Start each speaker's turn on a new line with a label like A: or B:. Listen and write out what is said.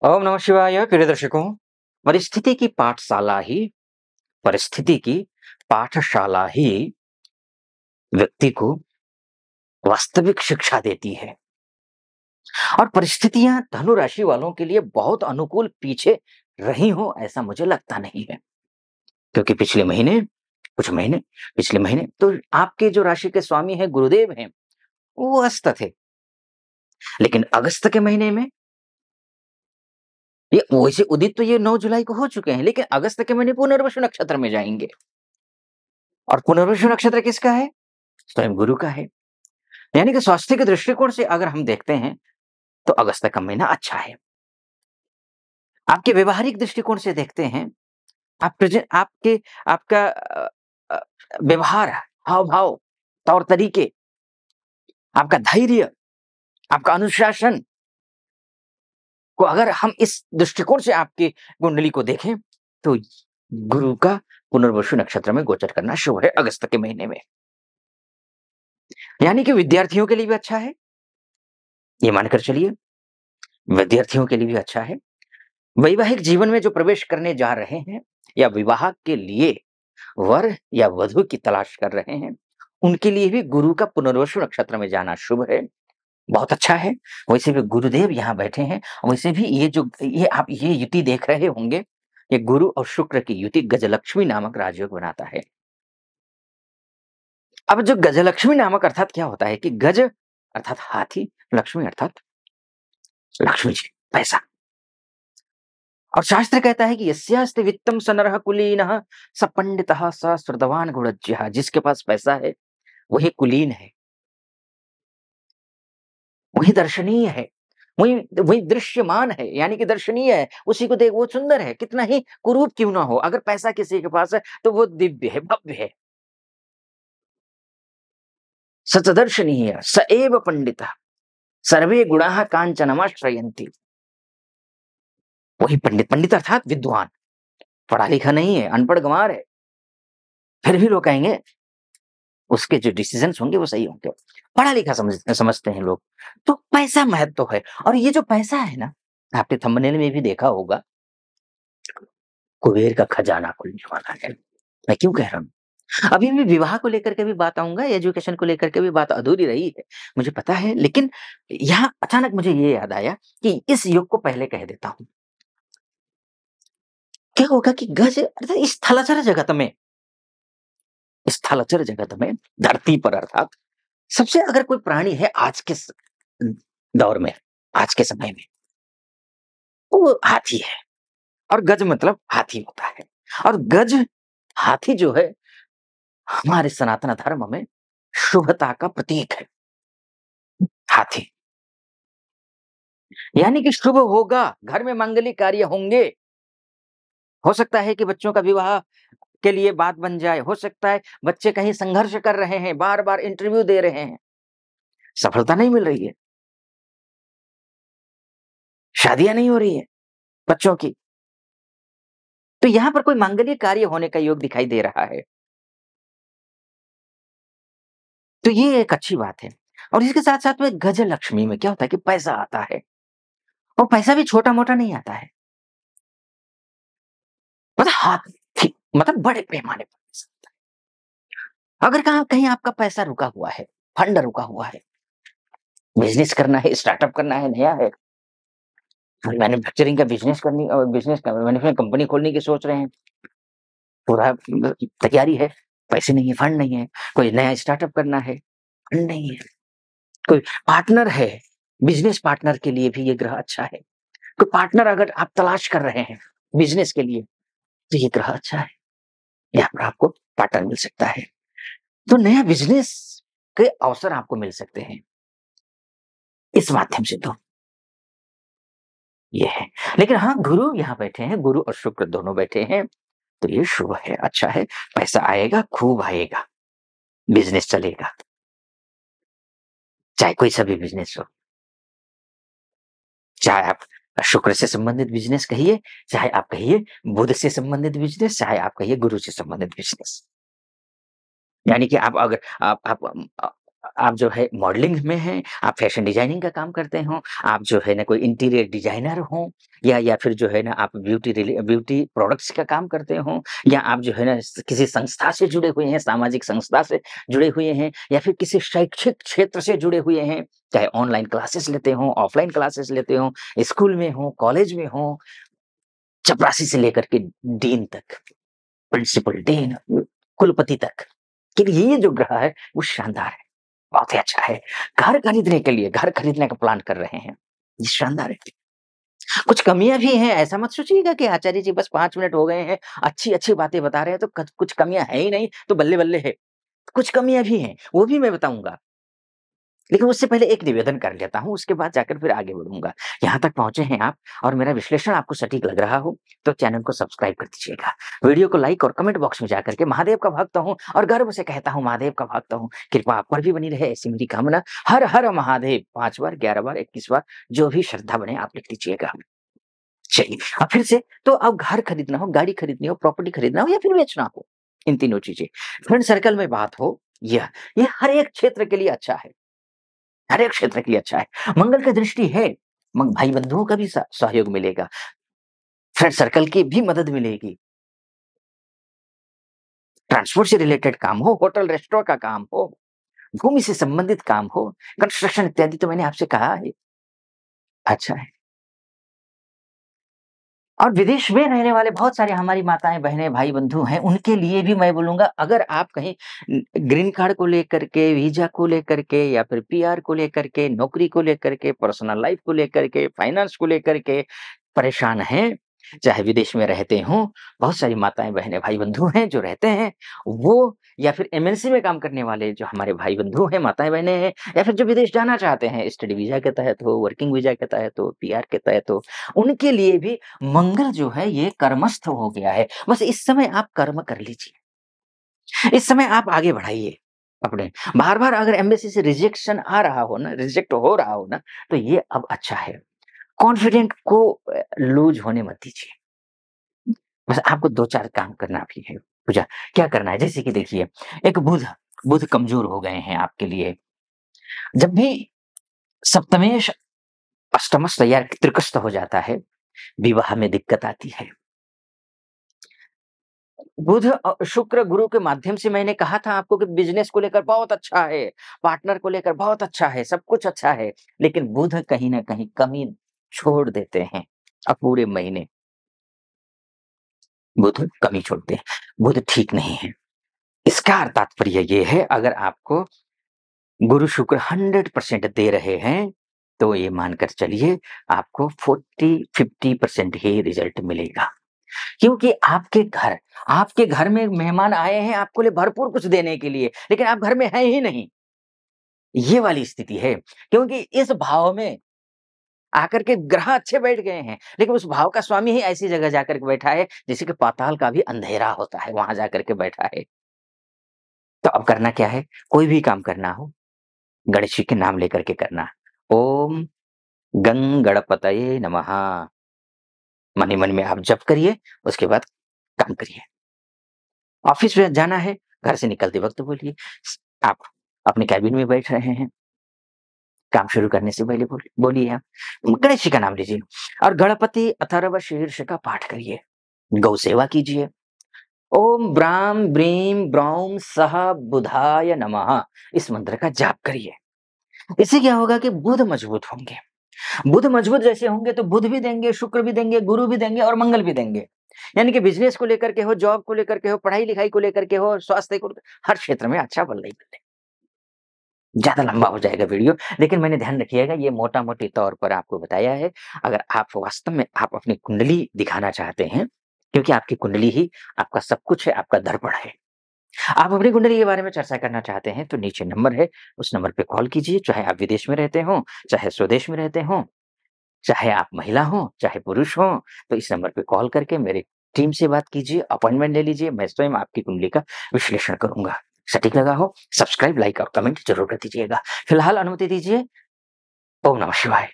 A: ओम नमः शिवाय। प्रिय दर्शकों, परिस्थिति की पाठशाला ही परिस्थिति की पाठशाला ही व्यक्ति को वास्तविक शिक्षा देती है। और परिस्थितियां धनु राशि वालों के लिए बहुत अनुकूल पीछे रही हो ऐसा मुझे लगता नहीं है, क्योंकि कुछ महीने पिछले महीने तो आपके जो राशि के स्वामी है गुरुदेव हैं, वो अस्त थे। लेकिन अगस्त के महीने में ये वैसे उदित तो ये 9 जुलाई को हो चुके हैं, लेकिन अगस्त के महीने पुनर्वसु नक्षत्र में जाएंगे। और पुनर्वसु नक्षत्र किसका है? स्वयं गुरु का है। यानी कि स्वास्थ्य के दृष्टिकोण से अगर हम देखते हैं तो अगस्त का महीना अच्छा है। आपके व्यवहारिक दृष्टिकोण से देखते हैं, आप प्रेजेंट आपके आपका अ, व्यवहार, हाव-भाव, तौर-तरीके, आपका धैर्य, आपका अनुशासन को अगर हम इस दृष्टिकोण से आपकी कुंडली को देखें तो गुरु का पुनर्वसु नक्षत्र में गोचर करना शुभ है अगस्त के महीने में। यानी कि विद्यार्थियों के लिए भी अच्छा है, ये मानकर चलिए। विद्यार्थियों के लिए भी अच्छा है। वैवाहिक जीवन में जो प्रवेश करने जा रहे हैं या विवाह के लिए वर या वधु की तलाश कर रहे हैं, उनके लिए भी गुरु का पुनर्वसु नक्षत्र में जाना शुभ है, बहुत अच्छा है। वैसे भी गुरुदेव यहाँ बैठे हैं, वैसे भी ये आप ये युति देख रहे होंगे, ये गुरु और शुक्र की युति गजलक्ष्मी नामक राजयोग बनाता है। अब जो गजलक्ष्मी नामक अर्थात क्या होता है कि गज अर्थात हाथी, लक्ष्मी अर्थात लक्ष्मी जी, पैसा। और शास्त्र कहता है कि यस्यास्ति वित्तम स नरः कुलीनः स पंडितः स श्रुतवान गुणज्ञः। जिसके पास पैसा है वही कुलीन है, वही दर्शनीय है, वही वही दृश्यमान है, यानी कि दर्शनीय है। उसी को देख वो सुंदर है, कितना ही कुरूप क्यों ना हो। अगर पैसा किसी के पास है तो वो दिव्य है, भव्य है। स च दर्शनीय स एव पंडितः सर्वे गुणाः कांचनमाश्रयन्ति। वही पंडित, पंडित अर्थात विद्वान, पढ़ा लिखा नहीं है, अनपढ़ गंवार है, फिर भी लोग कहेंगे उसके जो डिसीजंस होंगे वो सही होंगे। पढ़ा लिखा समझते हैं लोग। तो पैसा महत्व तो है। और ये जो पैसा है ना, आपने थंबनेल में भी देखा होगा, कुबेर का खजाना खुलने वाला है। मैं क्यों कह रहा हूँ? अभी मैं विवाह को लेकर के भी बात आऊँगा, एजुकेशन को लेकर के भी बात अधूरी रही है, मुझे पता है। लेकिन यहाँ अचानक मुझे ये याद आया कि इस युग को पहले कह देता हूँ। क्या होगा कि गज अर्थात स्थलचर जगत में धरती पर अर्थात सबसे अगर कोई प्राणी है आज के दौर में, आज के समय में, तो वो हाथी है। और गज मतलब हाथी होता है। और गज हाथी जो है हमारे सनातन धर्म में शुभता का प्रतीक है। हाथी यानी कि शुभ होगा, घर में मंगलिक कार्य होंगे। हो सकता है कि बच्चों का विवाह के लिए बात बन जाए, हो सकता है बच्चे कहीं संघर्ष कर रहे हैं, बार-बार इंटरव्यू दे रहे हैं, सफलता नहीं मिल रही है, शादियाँ नहीं हो रही है बच्चों की। तो यहाँ पर कोई मांगलिक कार्य होने का योग दिखाई दे रहा है। तो ये एक अच्छी बात है। और इसके साथ-साथ में गजलक्ष्मी में क्या होता है कि पैसा आता है। और पैसा भी छोटा-मोटा नहीं आता है। मतलब हाथी मतलब बड़े पैमाने पर पैसा आता है। अगर कहाँ कहीं आपका पैसा रुका हुआ है, फंड रुका हुआ है, बिज़नेस करना है, स्टार्टअप करना है, नया है, मैन्युफैक्चरिंग का बिज़नेस का मैन्युफैक्चरिंग कंपनी खोलने की सोच रहे हैं, पूरा तैयारी है, पैसे नहीं है, फंड नहीं है, कोई नया स्टार्टअप करना है, फंड नहीं है, कोई पार्टनर है, बिज़नेस पार्टनर के लिए भी ये ग्रह अच्छा है। कोई पार्टनर अगर आप तलाश कर रहे हैं बिज़नेस के लिए, तो ये ग्रह अच्छा है। यहाँ पर आपको पार्टनर मिल सकता है। तो नया बिज़नेस के अवसर आपको मिल सकते हैं, इस माध्यम से तो ये है। लेकिन हाँ, गुरु यहाँ बैठे हैं, गुरु और शुक्र दोनों बैठे हैं, तो ये शुभ है, अच्छा है, पैसा आएगा, खूब आएगा, बिज़नेस चलेगा, चाहे कोई सा भी बिज़नेस हो। चाहे आप शुक्र से संबंधित बिज़नेस कहिए, चाहे आप कहिए बुध से संबंधित बिज़नेस, चाहे आप कहिए गुरु से संबंधित बिज़नेस। यानी कि आप अगर आप आप जो है मॉडलिंग में हैं, आप फैशन डिज़ाइनिंग का काम करते हों, आप जो है ना कोई इंटीरियर डिज़ाइनर हों या फिर जो है ना आप ब्यूटी प्रोडक्ट्स का काम करते हों या आप जो है ना किसी संस्था से जुड़े हुए हैं, सामाजिक संस्था से जुड़े हुए हैं या फिर किसी शैक्षिक क्षेत्र से जुड़े हुए हैं, चाहे ऑनलाइन क्लासेस लेते हों, ऑफलाइन क्लासेस लेते हों, स्कूल में हों, कॉलेज में हों, चपरासी से लेकर के डीन तक, प्रिंसिपल, डीन, कुलपति तक, कि ये जो ग्रह है वो शानदार है, बहुत ही अच्छा है। घर खरीदने का प्लान कर रहे हैं, ये शानदार है। कुछ कमियाँ भी हैं, ऐसा मत सोचिएगा कि आचार्य जी बस 5 मिनट हो गए हैं, अच्छी-अच्छी बातें बता रहे हैं तो कच कुछ कमियाँ है ही नहीं, तो बल्ले-बल्ले है। कुछ कमियाँ भी हैं, वो भी मैं बताऊँगा। लेकिन उससे पहले एक निवेदन कर लेता हूँ, उसके बाद जाकर फिर आगे बढ़ूँगा। यहाँ तक पहुँचे हैं आप और मेरा विश्लेषण आपको सटीक लग रहा हो, तो चैनल को सब्सक्राइब कर दीजिएगा। वीडियो को लाइक और कमेंट बॉक्स में जाकर के महादेव का भक्त हूँ और गर्व से कहता हूँ महादेव का भक्त हूँ। कृपा आप पर भी बनी रहे ऐसी मेरी कामना। हर हर महादेव 5 बार, 11 बार, 21 बार जो भी श्रद्धा बने आप लिख दीजिएगा। चलिए, अब फिर से तो अब घर खरीदना हो, गाड़ी खरीदनी हो, प्रॉपर्टी खरीदना हो या फिर बेचना हो, इन तीनों चीज़ें। फ्रेंड सर्कल में बात हो, ये हर एक क्षेत्र के लिए अच्छा है। हर एक क्षेत्र के लिए अच्छा है। मंगल की दृष्टि है, भाई बंधुओं का भी सहयोग मिलेगा, फ्रेंड सर्कल की भी मदद मिलेगी। ट्रांसपोर्ट से रिलेटेड काम हो, होटल रेस्टोरेंट का काम हो, भूमि से संबंधित काम हो, कंस्ट्रक्शन इत्यादि तो मैंने आपसे कहा है, अच्छा है। और विदेश में रहने वाले बहुत सारे हमारी माताएँ, बहनें, भाई-बंधु हैं, उनके लिए भी मैं बोलूँगा अगर आप कहीं ग्रीन कार्ड को लेकर के, वीज़ा को लेकर के या फिर पीआर को लेकर के, नौकरी को लेकर के, पर्सनल लाइफ़ को लेकर के, फाइनेंस को लेकर के परेशान हैं, चाहे विदेश में रहते हों, बहुत सारी माताएँ, बहनें, भाई-बंधु हैं जो रहते हैं, वो या फिर एमएनसी में काम करने वाले जो हमारे भाई-बंधु हैं, माताएँ-बहनें हैं या फिर जो विदेश जाना चाहते हैं, स्टडी वीज़ा के तहत हो, वर्किंग वीज़ा के तहत हो, पीआर के तहत हो, उनके लिए भी मंगल जो है ये कर्मस्थ हो गया है। बस इस समय आप कर्म कर लीजिए। इस समय आप आगे बढ़ाइए अपने। बार-बार अगर एम्बेसी से रिजेक्शन आ रहा हो ना, रिजेक्ट हो रहा हो ना, तो ये अब अच्छा है। कॉन्फिडेंट को लूज़ होने मत दीजिए। बस आपको 2-4 काम करना भी है। पूजा क्या करना है? जैसे कि देखिए, एक बुध बुध कमज़ोर हो गए हैं आपके लिए। जब भी सप्तमेश अष्टमस्थ या त्रिकस्थ हो जाता है, विवाह में दिक्कत आती है। बुध शुक्र, गुरु के माध्यम से मैंने कहा था आपको कि बिज़नेस को लेकर बहुत अच्छा है, पार्टनर को लेकर बहुत अच्छा है, सब कुछ अच्छा है, लेकिन बुध कहीं न कहीं कमी छोड़ देते हैं, पूरे महीने बुध कमी छोड़ते हैं, बुध ठीक नहीं है। इसका तात्पर्य ये है अगर आपको गुरु शुक्र 100% दे रहे हैं, तो ये मानकर चलिए आपको 40-50% ही रिज़ल्ट मिलेगा। क्योंकि आपके घर में मेहमान आए हैं आपको लिए भरपूर कुछ देने के लिए, लेकिन आप घर में हैं ही नहीं। ये वाली स्थिति है, क्योंकि इस भाव में आकर के ग्रह अच्छे बैठ गए हैं, लेकिन उस भाव का स्वामी ही ऐसी जगह जाकर के बैठा है, जैसे कि पाताल का भी अंधेरा होता है, वहाँ जाकर के बैठा है। तो अब करना क्या है? कोई भी काम करना हो, गणेश जी के नाम लेकर के करना। ओम गं गणपतये नमः। मन ही मन में आप जप करिए, उसके बाद काम करिए। ऑफ़िस में जाना है, घर से निकलते वक़्त बोलिए। आप अपने केबिन में बैठ रहे हैं, काम शुरू करने से पहले बोलिए आप। गणेश जी का नाम लीजिए और गणपति अथर्व शीर्ष का पाठ करिए। गौ सेवा कीजिए। ओम ब्राम ब्रीम ब्रौम सः बुधाय नमः इस मंत्र का जाप करिए। इससे क्या होगा कि बुध मजबूत होंगे। बुध मजबूत जैसे होंगे तो बुध भी देंगे, शुक्र भी देंगे, गुरु भी देंगे और मंगल भी देंगे। यानी कि बिज़नेस को लेकर के हो, जॉब को लेकर के हो, पढ़ाई-लिखाई को लेकर के हो, स्वास्थ्य को हर क्षेत्र में अच्छा बल नहीं मिलेगा। ज़्यादा लंबा हो जाएगा वीडियो, लेकिन मैंने ध्यान रखिएगा ये मोटा-मोटी तौर पर आपको बताया है। अगर आप वास्तव में आप अपनी कुंडली दिखाना चाहते हैं, क्योंकि आपकी कुंडली ही आपका सब कुछ है, आपका दर्पण है। आप अपनी कुंडली के बारे में चर्चा करना चाहते हैं, तो नीचे नंबर है, उस नंबर पे कॉल कीजिए, चाहे आप विदेश में रहते हों, चाहे स्वदेश में रहते हों, चाहे आप महिला हों, चाहे पुरुष हों, तो इस नंबर पे कॉल करके मेरी टीम से बात कीजिए, अपॉइंटमेंट ले लीजिए, मैं स्वयं आपकी कुंडली का विश्लेषण करूँगा। सटीक लगा हो, सब्सक्राइब, लाइक और कमेंट ज़रूर कर दीजिएगा। फिलहाल अनुमति दीजिए। ओम नमः शिवाय।